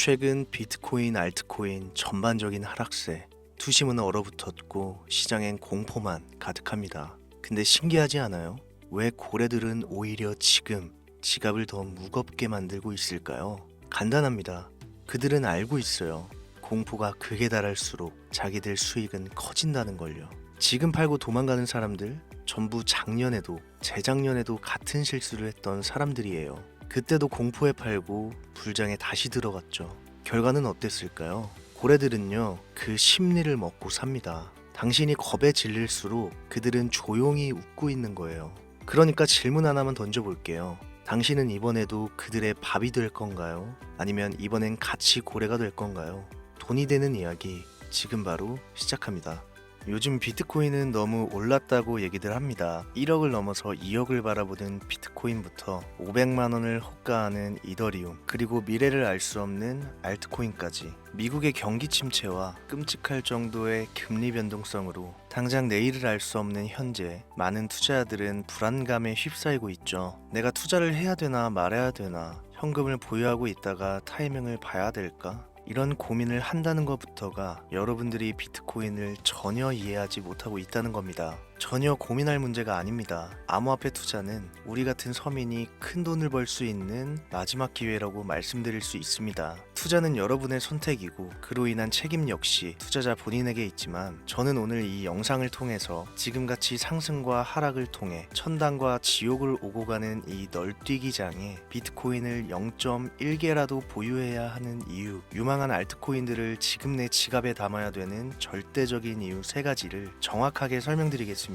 최근 비트코인, 알트코인 전반적인 하락세, 투심은 얼어붙었고 시장엔 공포만 가득합니다. 근데 신기하지 않아요? 왜 고래들은 오히려 지금 지갑을 더 무겁게 만들고 있을까요? 간단합니다. 그들은 알고 있어요. 공포가 극에 달할수록 자기들 수익은 커진다는 걸요. 지금 팔고 도망가는 사람들 전부 작년에도 재작년에도 같은 실수를 했던 사람들이에요. 그때도 공포에 팔고 불장에 다시 들어갔죠. 결과는 어땠을까요? 고래들은요, 그 심리를 먹고 삽니다. 당신이 겁에 질릴수록 그들은 조용히 웃고 있는 거예요. 그러니까 질문 하나만 던져볼게요. 당신은 이번에도 그들의 밥이 될 건가요? 아니면 이번엔 같이 고래가 될 건가요? 돈이 되는 이야기 지금 바로 시작합니다. 요즘 비트코인은 너무 올랐다고 얘기들 합니다. 1억을 넘어서 2억을 바라보는 비트코인부터 500만 원을 호가하는 이더리움, 그리고 미래를 알 수 없는 알트코인까지 미국의 경기 침체와 끔찍할 정도의 금리 변동성으로 당장 내일을 알 수 없는 현재 많은 투자자들은 불안감에 휩싸이고 있죠. 내가 투자를 해야 되나 말아야 되나, 현금을 보유하고 있다가 타이밍을 봐야 될까? 이런 고민을 한다는 것부터가 여러분들이 비트코인을 전혀 이해하지 못하고 있다는 겁니다. 전혀 고민할 문제가 아닙니다. 암호화폐 투자는 우리 같은 서민이 큰 돈을 벌 수 있는 마지막 기회라고 말씀드릴 수 있습니다. 투자는 여러분의 선택이고 그로 인한 책임 역시 투자자 본인에게 있지만, 저는 오늘 이 영상을 통해서 지금같이 상승과 하락을 통해 천당과 지옥을 오고 가는 이 널뛰기장에 비트코인을 0.1개라도 보유해야 하는 이유, 유망한 알트코인들을 지금 내 지갑에 담아야 되는 절대적인 이유 3가지를 정확하게 설명드리겠습니다.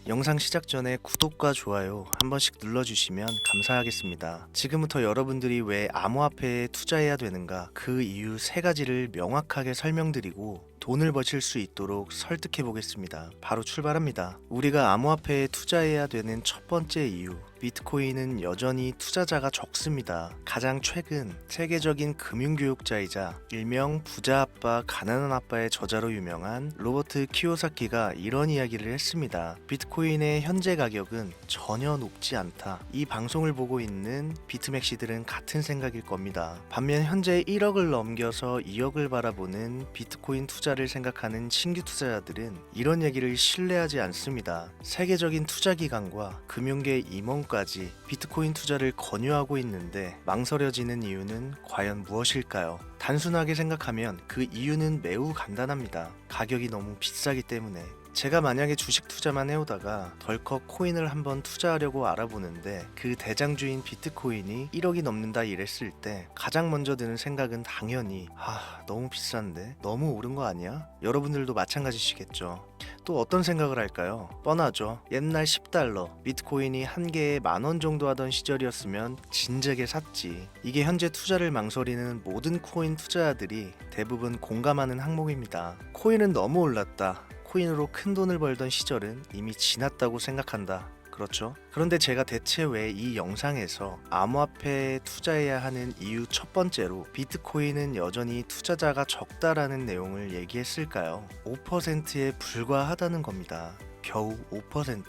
영상 시작 전에 구독과 좋아요 한 번씩 눌러주시면 감사하겠습니다. 지금부터 여러분들이 왜 암호화폐에 투자해야 되는가, 그 이유 3가지를 명확하게 설명드리고 돈을 버실 수 있도록 설득해 보겠습니다. 바로 출발합니다. 우리가 암호화폐에 투자해야 되는 첫 번째 이유, 비트코인은 여전히 투자자가 적습니다. 가장 최근 세계적인 금융교육자이자 일명 부자 아빠 가난한 아빠의 저자로 유명한 로버트 키요사키가 이런 이야기를 했습니다. 비트코인의 현재 가격은 전혀 높지 않다. 이 방송을 보고 있는 비트맥시들은 같은 생각일 겁니다. 반면 현재 1억을 넘겨서 2억을 바라보는 비트코인 투자를 생각하는 신규 투자자들은 이런 얘기를 신뢰하지 않습니다. 세계적인 투자기관과 금융계 임원까지 비트코인 투자를 권유하고 있는데 망설여지는 이유는 과연 무엇일까요? 단순하게 생각하면 그 이유는 매우 간단합니다. 가격이 너무 비싸기 때문에. 제가 만약에 주식 투자만 해오다가 덜컥 코인을 한번 투자하려고 알아보는데 그 대장주인 비트코인이 1억이 넘는다 이랬을 때 가장 먼저 드는 생각은 당연히 너무 비싼데? 너무 오른 거 아니야? 여러분들도 마찬가지시겠죠. 또 어떤 생각을 할까요? 뻔하죠. 옛날 10달러, 비트코인이 한 개에 10,000원 정도 하던 시절이었으면 진작에 샀지. 이게 현재 투자를 망설이는 모든 코인 투자자들이 대부분 공감하는 항목입니다. 코인은 너무 올랐다. 코인으로 큰 돈을 벌던 시절은 이미 지났다고 생각한다. 그렇죠? 그런데 제가 대체 왜 이 영상에서 암호화폐에 투자해야 하는 이유 첫 번째로 비트코인은 여전히 투자자가 적다라는 내용을 얘기했을까요? 5%에 불과하다는 겁니다. 겨우 5%.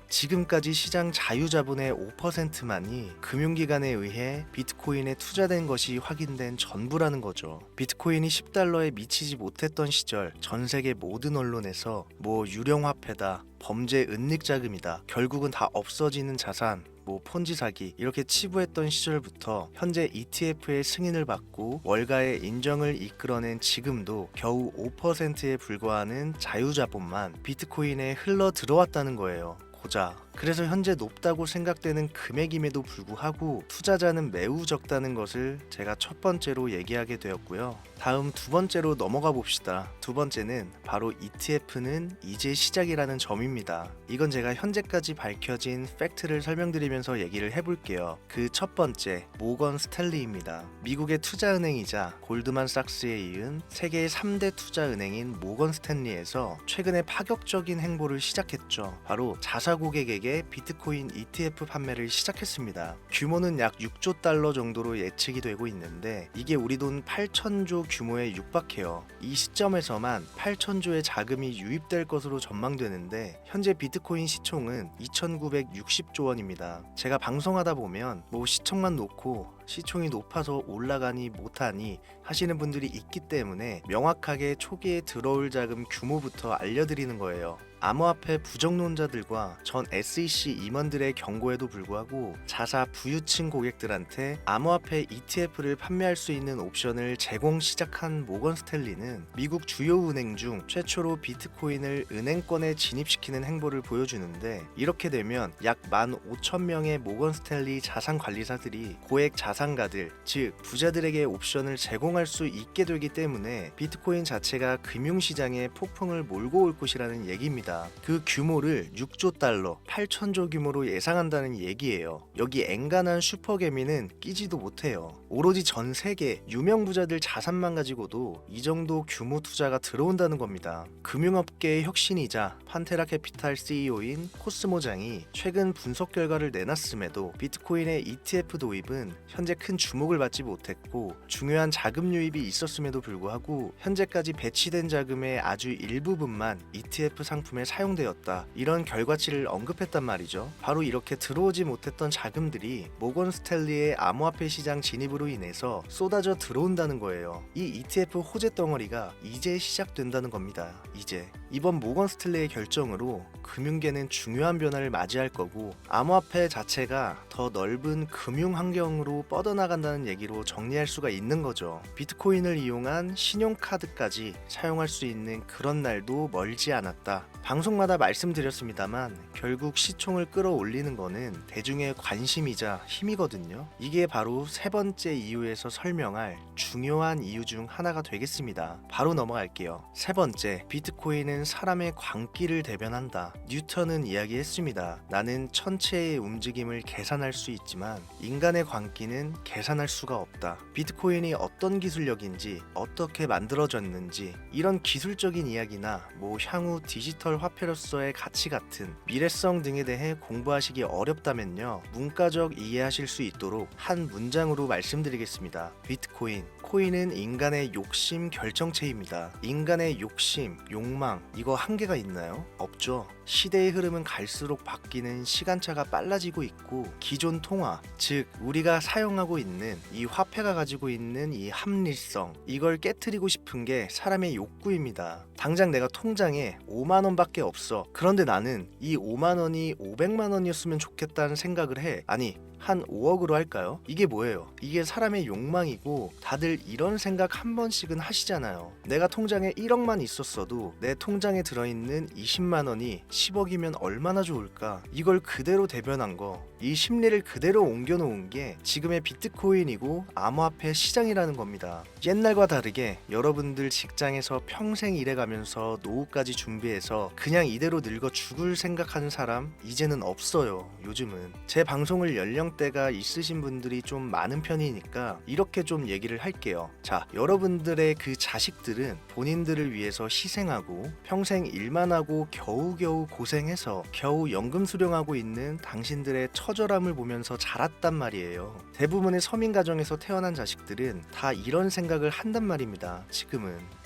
지금까지 시장 자유자본의 5%만이 금융기관에 의해 비트코인에 투자된 것이 확인된 전부라는 거죠. 비트코인이 10달러에 미치지 못했던 시절 전 세계 모든 언론에서 유령화폐다, 범죄 은닉자금이다, 결국은 다 없어지는 자산, 폰지 사기 이렇게 치부했던 시절부터 현재 ETF의 승인을 받고 월가의 인정을 이끌어낸 지금도 겨우 5%에 불과하는 자유자본만 비트코인에 흘러 들어왔다는 거예요. 고작. 그래서 현재 높다고 생각되는 금액임에도 불구하고 투자자는 매우 적다는 것을 제가 첫 번째로 얘기하게 되었고요. 다음 두 번째로 넘어가 봅시다. 두 번째는 바로 ETF는 이제 시작이라는 점입니다. 이건 제가 현재까지 밝혀진 팩트를 설명드리면서 얘기를 해볼게요. 그 첫 번째, 모건 스탠리입니다. 미국의 투자은행이자 골드만삭스에 이은 세계의 3대 투자은행인 모건 스탠리에서 최근에 파격적인 행보를 시작했죠. 바로 자사 고객에게 비트코인 ETF 판매를 시작했습니다. 규모는 약 6조 달러 정도로 예측이 되고 있는데 이게 우리 돈 8천조 규모에 육박해요. 이 시점에서만 8천조의 자금이 유입될 것으로 전망되는데 현재 비트코인 시총은 2,960조 원입니다. 제가 방송하다 보면 시청만 놓고 시총이 높아서 올라가니 못하니 하시는 분들이 있기 때문에 명확하게 초기에 들어올 자금 규모부터 알려드리는 거예요. 암호화폐 부정론자들과 전 SEC 임원들의 경고에도 불구하고 자사 부유층 고객들한테 암호화폐 ETF를 판매할 수 있는 옵션을 제공 시작한 모건 스탠리는 미국 주요 은행 중 최초로 비트코인을 은행권에 진입시키는 행보를 보여주는데, 이렇게 되면 약 15,000명의 모건 스탠리 자산 관리사들이 고액 자산가들, 즉 부자들에게 옵션을 제공할 수 있게 되기 때문에 비트코인 자체가 금융시장에 폭풍을 몰고 올 것이라는 얘기입니다. 그 규모를 6조 달러, 8천조 규모로 예상한다는 얘기예요. 여기 앵간한 슈퍼개미는 끼지도 못해요. 오로지 전 세계 유명 부자들 자산만 가지고도 이 정도 규모 투자가 들어온다는 겁니다. 금융업계의 혁신이자 판테라 캐피탈 CEO인 코스모장이 최근 분석 결과를 내놨음에도 비트코인의 ETF 도입은 현재 큰 주목을 받지 못했고, 중요한 자금 유입이 있었음에도 불구하고 현재까지 배치된 자금의 아주 일부분만 ETF 상품에 사용되었다, 이런 결과치를 언급했단 말이죠. 바로 이렇게 들어오지 못했던 자금들이 모건 스탠리의 암호화폐 시장 진입으로 인해서 쏟아져 들어온다는 거예요. 이 ETF 호재 덩어리가 이제 시작된다는 겁니다. 이제 이번 모건 스탠리의 결정으로 금융계는 중요한 변화를 맞이할 거고, 암호화폐 자체가 더 넓은 금융 환경으로 뻗어나간다는 얘기로 정리할 수가 있는 거죠. 비트코인을 이용한 신용카드까지 사용할 수 있는 그런 날도 멀지 않았다. 방송마다 말씀드렸습니다만 결국 시총을 끌어올리는 거는 대중의 관심이자 힘이거든요. 이게 바로 세 번째 이유에서 설명할 중요한 이유 중 하나가 되겠습니다. 바로 넘어갈게요. 세 번째, 비트코인은 사람의 광기를 대변한다. 뉴턴은 이야기했습니다. 나는 천체의 움직임을 계산할 수 있지만 인간의 광기는 계산할 수가 없다. 비트코인이 어떤 기술력인지, 어떻게 만들어졌는지, 이런 기술적인 이야기나 향후 디지털 화폐로서의 가치 같은 미래성 등에 대해 공부하시기 어렵다면요, 문과적 이해하실 수 있도록 한 문장으로 말씀드리겠습니다. 비트코인, 코인은 인간의 욕심 결정체입니다. 인간의 욕심, 욕망, 이거 한계가 있나요? 없죠. 시대의 흐름은 갈수록 바뀌는 시간차가 빨라지고 있고, 기존 통화, 즉 우리가 사용하고 있는 이 화폐가 가지고 있는 이 합리성, 이걸 깨트리고 싶은 게 사람의 욕구입니다. 당장 내가 통장에 5만 원밖에 없어. 그런데 나는 이 5만 원이 500만 원이었으면 좋겠다는 생각을 해. 아니, 한 5억으로 할까요? 이게 뭐예요? 이게 사람의 욕망이고, 다들 이런 생각 한 번씩은 하시잖아요. 내가 통장에 1억만 있었어도 내 통장에 들어있는 20만 원이 10억이면 얼마나 좋을까? 이걸 그대로 대변한 거, 이 심리를 그대로 옮겨놓은 게 지금의 비트코인이고 암호화폐 시장이라는 겁니다. 옛날과 다르게 여러분들 직장에서 평생 일해가면서 노후까지 준비해서 그냥 이대로 늙어 죽을 생각하는 사람 이제는 없어요. 요즘은 제 방송을 연령대가 있으신 분들이 좀 많은 편이니까 이렇게 좀 얘기를 할게요. 자, 여러분들의 그 자식들은 본인들을 위해서 희생하고 평생 일만 하고 겨우겨우 고생해서 겨우 연금 수령하고 있는 당신들의 처절함을 보면서 자랐단 말이에요. 대부분의 서민 가정에서 태어난 자식들은 다 이런 생각을 한단 말입니다.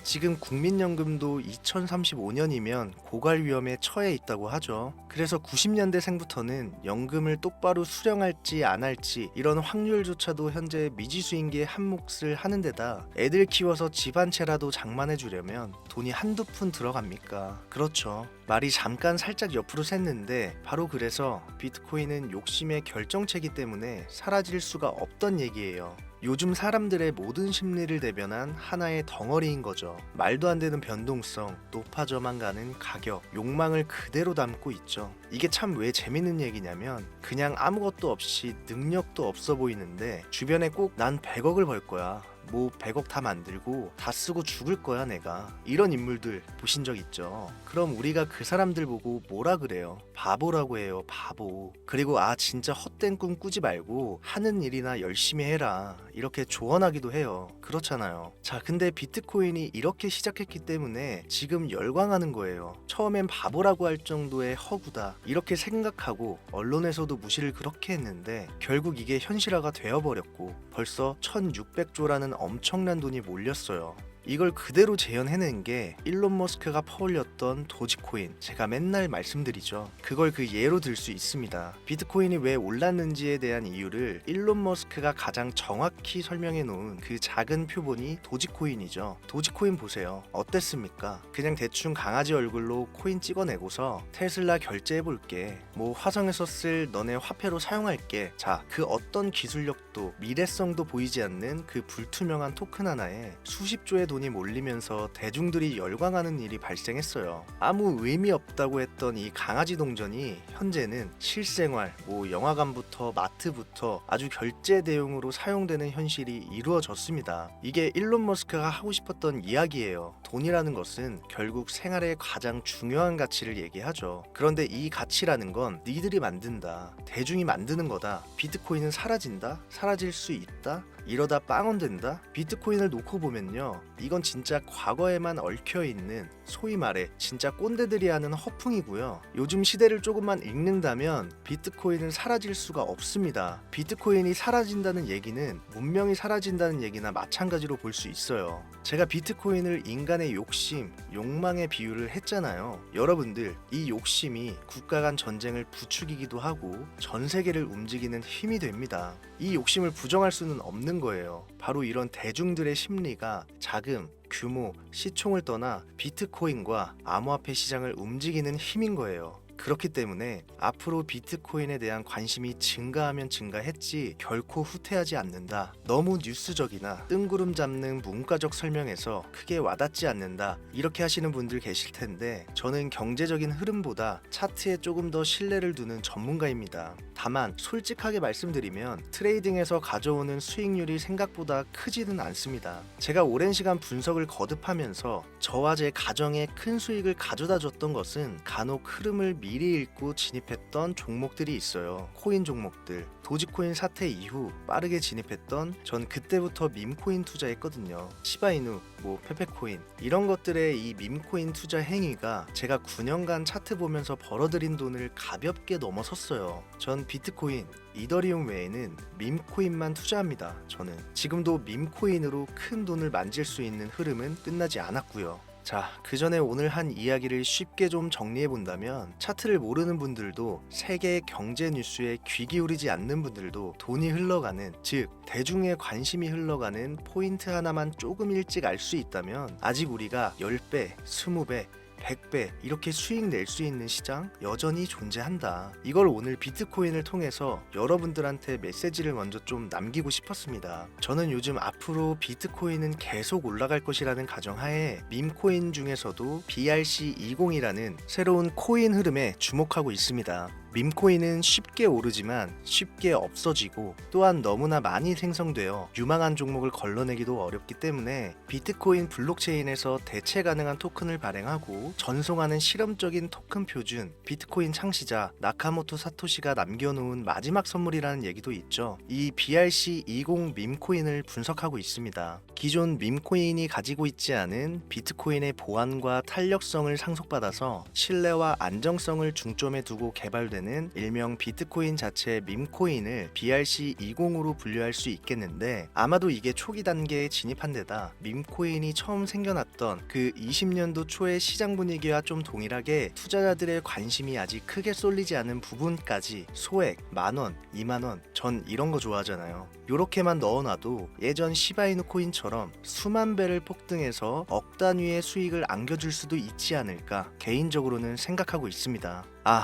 지금 국민연금도 2035년이면 고갈 위험에 처해 있다고 하죠. 그래서 90년대생부터는 연금을 똑바로 수령할지 안 할지 이런 확률조차도 현재 미지수인 게 한 몫을 하는 데다, 애들 키워서 집 한 채라도 장만해 주려면 돈이 한두 푼 들어갑니까? 그렇죠. 말이 잠깐 살짝 옆으로 샜는데 바로 그래서 비트코인은 욕심의 결정체이기 때문에 사라질 수가 없던 얘기예요. 요즘 사람들의 모든 심리를 대변한 하나의 덩어리인 거죠. 말도 안 되는 변동성, 높아져만 가는 가격, 욕망을 그대로 담고 있죠. 이게 참 왜 재밌는 얘기냐면, 그냥 아무것도 없이 능력도 없어 보이는데 주변에 꼭 난 100억을 벌 거야, 100억 다 만들고 다 쓰고 죽을 거야 내가, 이런 인물들 보신 적 있죠? 그럼 우리가 그 사람들 보고 뭐라 그래요? 바보라고 해요, 바보. 그리고 진짜 헛된 꿈 꾸지 말고 하는 일이나 열심히 해라, 이렇게 조언하기도 해요. 그렇잖아요. 자, 근데 비트코인이 이렇게 시작했기 때문에 지금 열광하는 거예요. 처음엔 바보라고 할 정도의 허구다, 이렇게 생각하고 언론에서도 무시를 그렇게 했는데 결국 이게 현실화가 되어버렸고 벌써 1600조라는 엄청난 돈이 몰렸어요. 이걸 그대로 재현해낸 게 일론 머스크가 퍼올렸던 도지코인. 제가 맨날 말씀드리죠. 그걸 그 예로 들 수 있습니다. 비트코인이 왜 올랐는지에 대한 이유를 일론 머스크가 가장 정확히 설명해 놓은 그 작은 표본이 도지코인이죠. 도지코인 보세요. 어땠습니까? 그냥 대충 강아지 얼굴로 코인 찍어내고서 테슬라 결제해볼게, 뭐 화성에서 쓸 너네 화폐로 사용할게. 자, 그 어떤 기술력도 미래성도 보이지 않는 그 불투명한 토큰 하나에 수십조의 돈이 몰리면서 대중들이 열광하는 일이 발생했어요. 아무 의미 없다고 했던 이 강아지 동전이 현재는 실생활, 뭐 영화관부터 마트부터 아주 결제 대용으로 사용되는 현실이 이루어졌습니다. 이게 일론 머스크가 하고 싶었던 이야기예요. 돈이라는 것은 결국 생활의 가장 중요한 가치를 얘기하죠. 그런데 이 가치라는 건 니들이 만든다, 대중이 만드는 거다. 비트코인은 사라진다? 사라질 수 있다? 이러다 빵원 된다? 비트코인을 놓고 보면요, 이건 진짜 과거에만 얽혀있는, 소위 말해 진짜 꼰대들이 하는 허풍이고요. 요즘 시대를 조금만 읽는다면 비트코인은 사라질 수가 없습니다. 비트코인이 사라진다는 얘기는 문명이 사라진다는 얘기나 마찬가지로 볼 수 있어요. 제가 비트코인을 인간의 욕심, 욕망에 비유를 했잖아요. 여러분들, 이 욕심이 국가 간 전쟁을 부추기기도 하고 전 세계를 움직이는 힘이 됩니다. 이 욕심을 부정할 수는 없는 거예요. 바로 이런 대중들의 심리가 자금, 규모, 시총을 떠나 비트코인과 암호화폐 시장을 움직이는 힘인 거예요. 그렇기 때문에 앞으로 비트코인에 대한 관심이 증가하면 증가했지 결코 후퇴하지 않는다. 너무 뉴스적이나 뜬구름 잡는 문과적 설명에서 크게 와닿지 않는다, 이렇게 하시는 분들 계실 텐데, 저는 경제적인 흐름보다 차트에 조금 더 신뢰를 두는 전문가입니다. 다만 솔직하게 말씀드리면 트레이딩에서 가져오는 수익률이 생각보다 크지는 않습니다. 제가 오랜 시간 분석을 거듭하면서 저와 제 가정에 큰 수익을 가져다 줬던 것은 간혹 흐름을 미리 읽고 진입했던 종목들이 있어요. 코인 종목들. 도지코인 사태 이후 빠르게 진입했던, 전 그때부터 밈코인 투자했거든요. 시바이누, 뭐 페페코인, 이런 것들의 이 밈코인 투자 행위가 제가 9년간 차트 보면서 벌어들인 돈을 가볍게 넘어섰어요. 전 비트코인, 이더리움 외에는 밈코인만 투자합니다. 저는 지금도 밈코인으로 큰 돈을 만질 수 있는 흐름은 끝나지 않았고요. 자, 그 전에 오늘 한 이야기를 쉽게 좀 정리해 본다면, 차트를 모르는 분들도, 세계 경제 뉴스에 귀 기울이지 않는 분들도 돈이 흘러가는, 즉 대중의 관심이 흘러가는 포인트 하나만 조금 일찍 알 수 있다면 아직 우리가 10배, 20배, 100배 이렇게 수익 낼 수 있는 시장 여전히 존재한다. 이걸 오늘 비트코인을 통해서 여러분들한테 메시지를 먼저 좀 남기고 싶었습니다. 저는 요즘 앞으로 비트코인은 계속 올라갈 것이라는 가정하에 밈코인 중에서도 BRC20이라는 새로운 코인 흐름에 주목하고 있습니다. 밈코인은 쉽게 오르지만 쉽게 없어지고, 또한 너무나 많이 생성되어 유망한 종목을 걸러내기도 어렵기 때문에 비트코인 블록체인에서 대체 가능한 토큰을 발행하고 전송하는 실험적인 토큰 표준, 비트코인 창시자 나카모토 사토시가 남겨놓은 마지막 선물이라는 얘기도 있죠. 이 BRC20 밈코인을 분석하고 있습니다. 기존 밈코인이 가지고 있지 않은 비트코인의 보안과 탄력성을 상속받아서 신뢰와 안정성을 중점에 두고 개발되는 일명 비트코인 자체의 밈코인을 BRC20으로 분류할 수 있겠는데, 아마도 이게 초기 단계에 진입한 데다 밈코인이 처음 생겨났던 그 20년도 초의 시장 분위기와 좀 동일하게 투자자들의 관심이 아직 크게 쏠리지 않은 부분까지 소액, 만원, 2만원, 전 이런 거 좋아하잖아요. 요렇게만 넣어놔도 예전 시바이누 코인처럼 수만 배를 폭등해서 억 단위의 수익을 안겨줄 수도 있지 않을까 개인적으로는 생각하고 있습니다.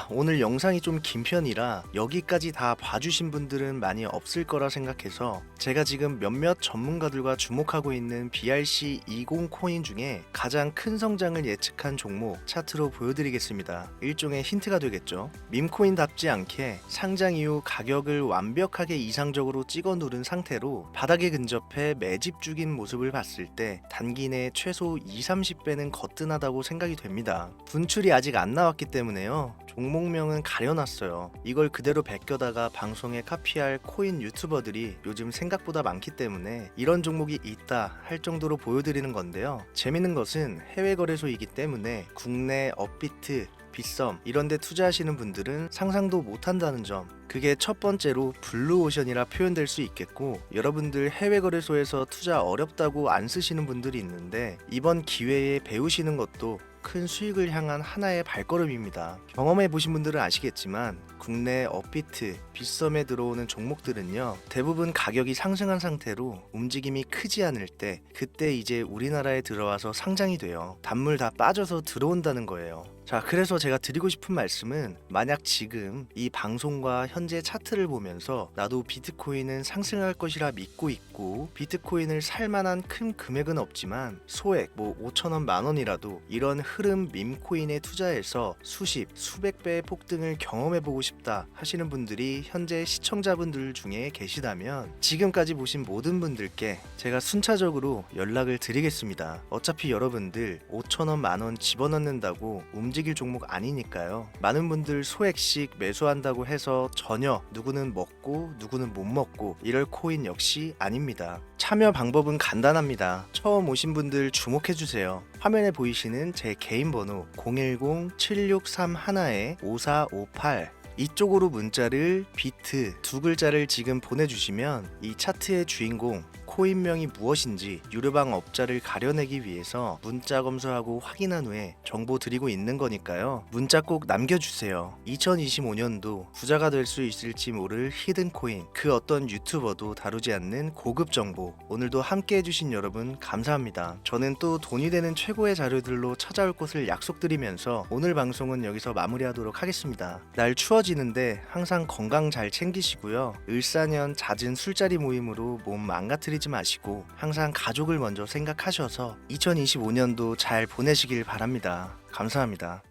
오늘 영상이 좀 긴 편이라 여기까지 다 봐주신 분들은 많이 없을 거라 생각해서 제가 지금 몇몇 전문가들과 주목하고 있는 BRC20 코인 중에 가장 큰 성장을 예측한 종목 차트로 보여드리겠습니다. 일종의 힌트가 되겠죠. 밈코인답지 않게 상장 이후 가격을 완벽하게 이상적으로 찍어 누른 상태로 바닥에 근접해 매집 중인 모습을 봤을 때 단기 내에 최소 20-30배는 거뜬하다고 생각이 됩니다. 분출이 아직 안 나왔기 때문에요. 종목명은 가려놨어요. 이걸 그대로 베껴다가 방송에 카피할 코인 유튜버들이 요즘 생각보다 많기 때문에 이런 종목이 있다 할 정도로 보여드리는 건데요. 재밌는 것은 해외 거래소이기 때문에 국내 업비트, 빗썸 이런 데 투자하시는 분들은 상상도 못한다는 점, 그게 첫 번째로 블루오션이라 표현될 수 있겠고, 여러분들 해외 거래소에서 투자 어렵다고 안 쓰시는 분들이 있는데 이번 기회에 배우시는 것도 큰 수익을 향한 하나의 발걸음입니다. 경험해 보신 분들은 아시겠지만 국내 업비트, 빗썸에 들어오는 종목들은요, 대부분 가격이 상승한 상태로 움직임이 크지 않을 때, 그때 이제 우리나라에 들어와서 상장이 돼요. 단물 다 빠져서 들어온다는 거예요. 자, 그래서 제가 드리고 싶은 말씀은, 만약 지금 이 방송과 현재 차트를 보면서 나도 비트코인은 상승할 것이라 믿고 있고 비트코인을 살 만한 큰 금액은 없지만 소액 뭐 5천원 만원이라도 이런 흐름 밈코인에 투자해서 수십 수백 배의 폭등을 경험해보고 싶다 하시는 분들이 현재 시청자분들 중에 계시다면 지금까지 보신 모든 분들께 제가 순차적으로 연락을 드리겠습니다. 어차피 여러분들 5천원 만원 집어넣는다고 움직일 종목 아니니까요. 많은 분들 소액씩 매수한다고 해서 전혀 누구는 먹고 누구는 못 먹고 이럴 코인 역시 아닙니다. 참여 방법은 간단합니다. 처음 오신 분들 주목해주세요. 화면에 보이시는 제 개인 번호 010-7631-5458 이쪽으로 문자를 비트 두 글자를 지금 보내주시면 이 차트의 주인공 코인명이 무엇인지 유료방 업자를 가려내기 위해서 문자 검수하고 확인한 후에 정보 드리고 있는 거니까요. 문자 꼭 남겨주세요. 2025년도 부자가 될 수 있을지 모를 히든코인, 그 어떤 유튜버도 다루지 않는 고급 정보, 오늘도 함께 해주신 여러분 감사합니다. 저는 또 돈이 되는 최고의 자료들로 찾아올 것을 약속드리면서 오늘 방송은 여기서 마무리하도록 하겠습니다. 날 추워지는데 항상 건강 잘 챙기시고요. 을사년 잦은 술자리 모임으로 몸 망가뜨리지 마시고 항상 가족을 먼저 생각하셔서 2025년도 잘 보내시길 바랍니다. 감사합니다.